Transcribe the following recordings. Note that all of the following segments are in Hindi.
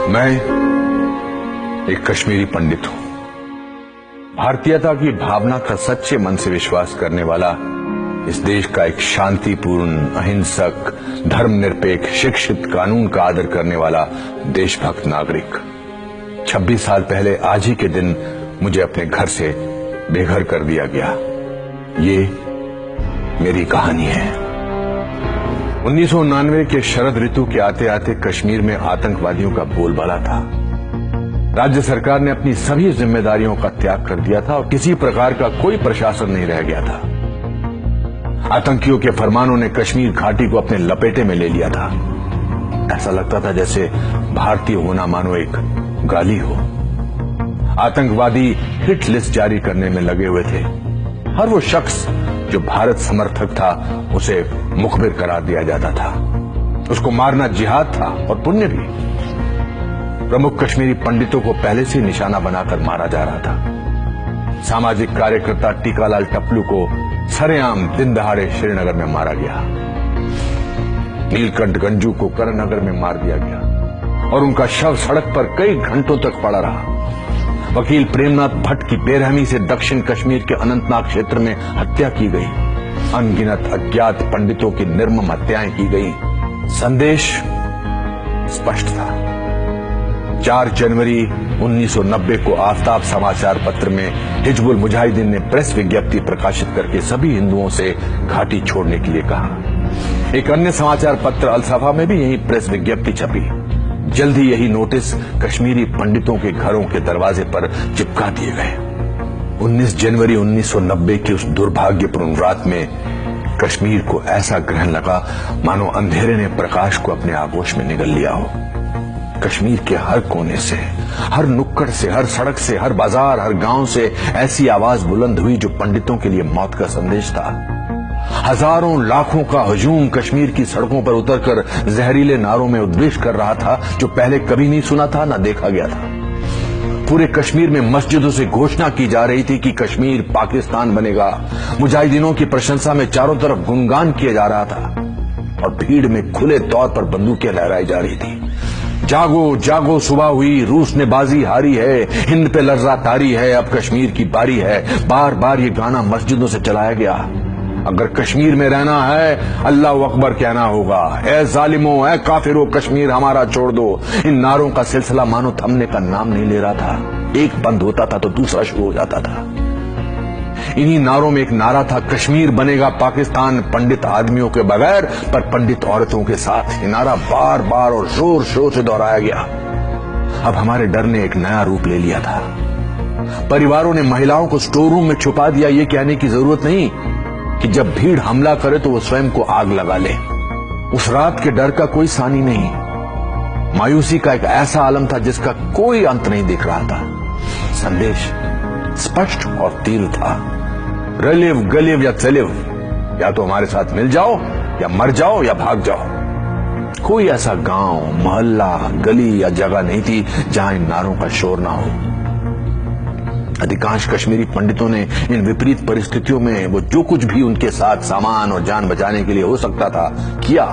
मैं एक कश्मीरी पंडित हूं। भारतीयता की भावना का सच्चे मन से विश्वास करने वाला, इस देश का एक शांतिपूर्ण, अहिंसक, धर्मनिरपेक्ष, शिक्षित, कानून का आदर करने वाला देशभक्त नागरिक। 26 साल पहले आज ही के दिन मुझे अपने घर से बेघर कर दिया गया। ये मेरी कहानी है। 1999 के शरद ऋतु के आते आते कश्मीर में आतंकवादियों का बोलबाला था। राज्य सरकार ने अपनी सभी जिम्मेदारियों का त्याग कर दिया था और किसी प्रकार का कोई प्रशासन नहीं रह गया था। आतंकियों के फरमानों ने कश्मीर घाटी को अपने लपेटे में ले लिया था। ऐसा लगता था जैसे भारतीय होना मानो एक गाली हो। आतंकवादी हिट लिस्ट जारी करने में लगे हुए थे। हर वो शख्स जो भारत समर्थक था उसे मुखबिर करार दिया जाता था। उसको मारना जिहाद था और पुण्य भी। प्रमुख कश्मीरी पंडितों को पहले से निशाना बनाकर मारा जा रहा था। सामाजिक कार्यकर्ता टीकालाल टप्लू को सरेआम दिन दहाड़े श्रीनगर में मारा गया। नीलकंठ गंजू को करनगर में मार दिया गया और उनका शव सड़क पर कई घंटों तक पड़ा रहा। वकील प्रेमनाथ भट्ट की बेरहमी से दक्षिण कश्मीर के अनंतनाग क्षेत्र में हत्या की गई। अनगिनत अज्ञात पंडितों की निर्मम हत्याएं की गई। संदेश स्पष्ट था। 4 जनवरी 1990 को आफ्ताब समाचार पत्र में हिजबुल मुजाहिदीन ने प्रेस विज्ञप्ति प्रकाशित करके सभी हिंदुओं से घाटी छोड़ने के लिए कहा। एक अन्य समाचार पत्र अल-सफा में भी यही प्रेस विज्ञप्ति छपी। जल्द ही यही नोटिस कश्मीरी पंडितों के घरों के दरवाजे पर चिपका दिए गए। 19 जनवरी 1990 की उस दुर्भाग्यपूर्ण रात में कश्मीर को ऐसा ग्रहण लगा मानो अंधेरे ने प्रकाश को अपने आगोश में निगल लिया हो। कश्मीर के हर कोने से, हर नुक्कड़ से, हर सड़क से, हर बाजार, हर गांव से ऐसी आवाज बुलंद हुई जो पंडितों के लिए मौत का संदेश था। हजारों लाखों का हजूम कश्मीर की सड़कों पर उतरकर जहरीले नारों में उद्वेष कर रहा था जो पहले कभी नहीं सुना था, न देखा गया था। पूरे कश्मीर में मस्जिदों से घोषणा की जा रही थी कि कश्मीर पाकिस्तान बनेगा। मुजाहिदीनों की प्रशंसा में चारों तरफ गुणगान किया जा रहा था और भीड़ में खुले तौर पर बंदूकें लहराई जा रही थी। जागो जागो सुबह हुई, रूस ने बाजी हारी है, हिंद पे लर्जा तारी है, अब कश्मीर की बारी है। बार बार ये गाना मस्जिदों से चलाया गया। अगर कश्मीर में रहना है अल्लाह अकबर कहना होगा। ए जालिमों, ए काफिरों, कश्मीर हमारा छोड़ दो। इन नारों का सिलसिला मानो थमने का नाम नहीं ले रहा था। एक बंद होता था तो दूसरा शुरू हो जाता था। इन्हीं नारों में एक नारा था, कश्मीर बनेगा पाकिस्तान पंडित आदमियों के बगैर पर पंडित औरतों के साथ। ये नारा बार बार और जोर शोर से दोहराया गया। अब हमारे डर ने एक नया रूप ले लिया था। परिवारों ने महिलाओं को स्टोर रूम में छुपा दिया, ये कहने की जरूरत नहीं कि जब भीड़ हमला करे तो वो स्वयं को आग लगा ले। उस रात के डर का कोई सानी नहीं। मायूसी का एक ऐसा आलम था जिसका कोई अंत नहीं दिख रहा था। संदेश स्पष्ट और तीव्र था, रलिव गलिव या चलिव, या तो हमारे साथ मिल जाओ या मर जाओ या भाग जाओ। कोई ऐसा गांव, मोहल्ला, गली या जगह नहीं थी जहां इन नारों का शोर ना हो। अधिकांश कश्मीरी पंडितों ने इन विपरीत परिस्थितियों में वो जो कुछ भी उनके साथ सामान और जान बचाने के लिए हो सकता था किया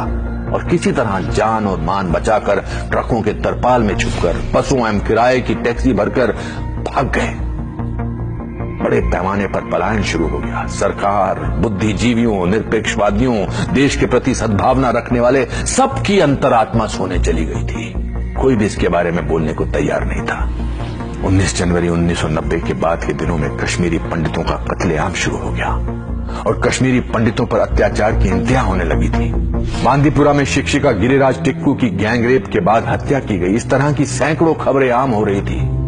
और किसी तरह जान और मान बचाकर ट्रकों के तरपाल में छुपकर बसों एवं किराए की टैक्सी भरकर भाग गए। बड़े पैमाने पर पलायन शुरू हो गया। सरकार, बुद्धिजीवियों, निरपेक्षवादियों, देश के प्रति सद्भावना रखने वाले सबकी अंतरात्मा सोने चली गई थी। कोई भी इसके बारे में बोलने को तैयार नहीं था। 19 जनवरी 1990 के बाद के दिनों में कश्मीरी पंडितों का कत्लेआम शुरू हो गया और कश्मीरी पंडितों पर अत्याचार की इंतहा होने लगी थी। बांदीपुरा में शिक्षिका गिरिराज टिक्कू की गैंगरेप के बाद हत्या की गई। इस तरह की सैकड़ों खबरें आम हो रही थी।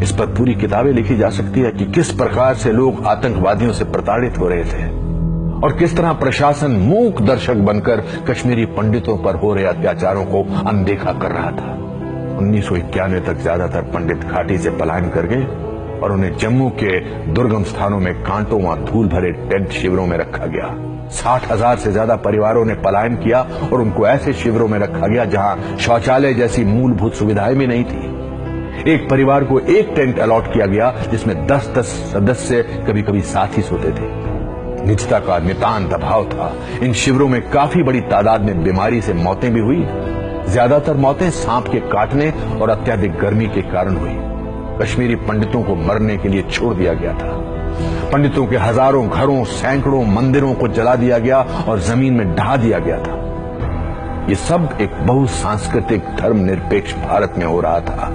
इस पर पूरी किताबें लिखी जा सकती है कि किस प्रकार से लोग आतंकवादियों से प्रताड़ित हो रहे थे और किस तरह प्रशासन मूक दर्शक बनकर कश्मीरी पंडितों पर हो रहे अत्याचारों को अनदेखा कर रहा था। 1991 तक ज्यादातर पंडित घाटी से पलायन कर गए और उन्हें जम्मू के दुर्गम स्थानों में कांटों व धूल भरे टेंट शिविरों में रखा गया। 60,000 से ज्यादा परिवारों ने पलायन किया और उनको ऐसे शिविरों में रखा गया जहां शौचालय जैसी मूलभूत सुविधाएं भी नहीं थी। एक परिवार को एक टेंट अलॉट किया गया जिसमें 10-10 सदस्य कभी कभी साथ ही सोते थे। निजता का नितांत अभाव था। इन शिविरों में काफी बड़ी तादाद में बीमारी से मौतें भी हुई। ज्यादातर मौतें सांप के काटने और अत्यधिक गर्मी के कारण हुई। कश्मीरी पंडितों को मरने के लिए छोड़ दिया गया था। पंडितों के हजारों घरों, सैकड़ों मंदिरों को जला दिया गया और जमीन में ढहा दिया गया था। ये सब एक बहुसांस्कृतिक धर्मनिरपेक्ष भारत में हो रहा था।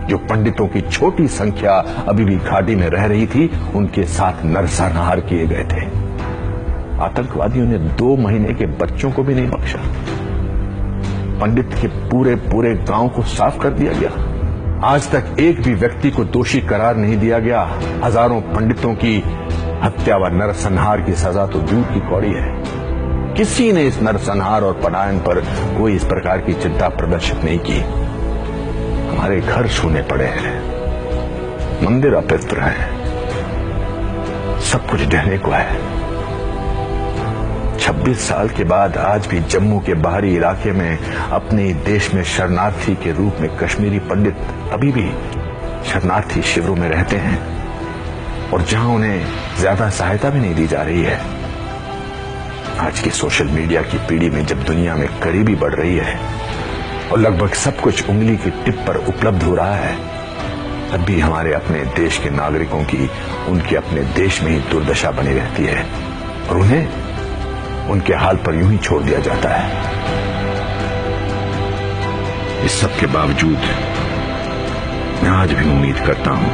जो पंडितों की छोटी संख्या अभी भी घाटी में रह रही थी, उनके साथ नरसंहार किए गए थे। आतंकवादियों ने 2 महीने के बच्चों को भी नहीं बख्शा। पंडित के पूरे पूरे गांव को साफ कर दिया गया। आज तक एक भी व्यक्ति को दोषी करार नहीं दिया गया। हजारों पंडितों की हत्या व नरसंहार की सजा तो दूर की कौड़ी है। किसी ने इस नरसंहार और पलायन पर कोई इस प्रकार की चिंता प्रदर्शित नहीं की। हमारे घर सूने पड़े हैं, मंदिर अपवित्र हैं, सब कुछ ढहने को है। 26 साल के बाद आज भी जम्मू के बाहरी इलाके में अपने देश में शरणार्थी के रूप में कश्मीरी पंडित अभी भी शरणार्थी शिविरों में रहते हैं, और जहां उन्हें ज्यादा सहायता भी नहीं दी जा रही है। आज की सोशल मीडिया की पीढ़ी में जब दुनिया में गरीबी बढ़ रही है और लगभग सब कुछ उंगली की टिप पर उपलब्ध हो रहा है, तब भी हमारे अपने देश के नागरिकों की उनके अपने देश में ही दुर्दशा बनी रहती है और उन्हें उनके हाल पर यूं ही छोड़ दिया जाता है। इस सब के बावजूद मैं आज भी उम्मीद करता हूं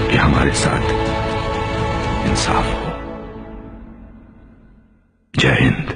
कि हमारे साथ इंसाफ हो। जय हिंद।